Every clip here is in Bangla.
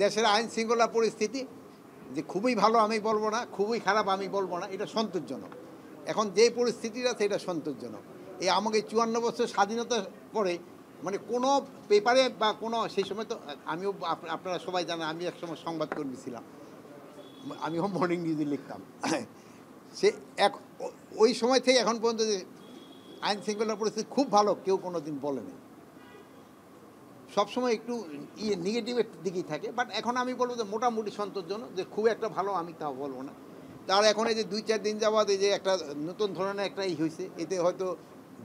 দেশের আইন শৃঙ্খলা পরিস্থিতি যে খুবই ভালো আমি বলবো না, খুবই খারাপ আমি বলবো না, এটা সন্তোষজনক। এখন যে পরিস্থিতিটা সেটা সন্তোষজনক। এই আমাকে 54 বছর স্বাধীনতার পরে মানে কোনো পেপারে বা কোনো সেই সময় তো আমিও আপনারা সবাই জানেন আমি একসময় সংবাদকর্মী ছিলাম, আমিও মর্নিং নিউজে লিখতাম। সে এক ওই সময় থেকে এখন পর্যন্ত যে আইন শৃঙ্খলার পরিস্থিতি খুব ভালো কেউ কোনো দিন বলেনি। সবসময় একটু নেগেটিভের দিকেই থাকে, বাট এখন আমি বলবো যে মোটামুটি সন্তোষজনক, যে খুব একটা ভালো আমি তাও বলবো না। তার এখন এই যে 2-4 দিন যাবাদ এই যে একটা নতুন ধরনের একটা হয়েছে, এতে হয়তো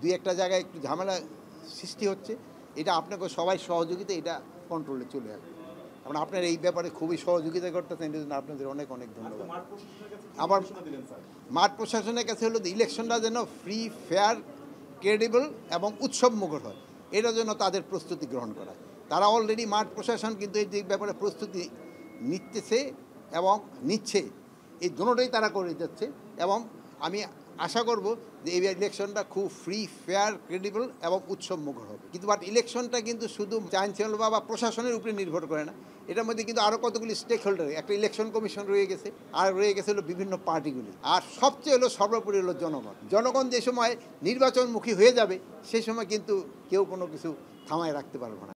2-1টা জায়গায় একটু ঝামেলা সৃষ্টি হচ্ছে। এটা আপনাকে সবাই সহযোগিতা এটা কন্ট্রোলে চলে আসবে। কারণ আপনার এই ব্যাপারে খুবই সহযোগিতা করতেছেন, এই জন্য আপনাদের অনেক অনেক ধন্যবাদ। আবার মাঠ প্রশাসনের কাছে হলো ইলেকশনটা যেন ফ্রি, ফেয়ার, ক্রেডিবল এবং উৎসবমুখর হয়, এটার জন্য তাদের প্রস্তুতি গ্রহণ করা। তারা অলরেডি মাঠ প্রশাসন কিন্তু এই ব্যাপারে প্রস্তুতি নিতেছে এবং নিচ্ছে, এই দুটোটাই তারা করে যাচ্ছে। এবং আমি আশা করব যে এই ইলেকশনটা খুব ফ্রি, ফেয়ার, ক্রেডিবল এবং উৎসবমুখর হবে। কিন্তু বাট ইলেকশনটা কিন্তু শুধু আইন শৃঙ্খলা বা প্রশাসনের উপরে নির্ভর করে না, এটার মধ্যে কিন্তু আরও কতগুলি স্টেক হোল্ডার, একটা ইলেকশন কমিশন রয়ে গেছে, আর রয়ে গেছে হলো বিভিন্ন পার্টিগুলি, আর সবচেয়ে হলো সর্বোপরি হলো জনগণ। জনগণ যে সময় নির্বাচনমুখী হয়ে যাবে সেই সময় কিন্তু কেউ কোনো কিছু থামায় রাখতে পারবে না।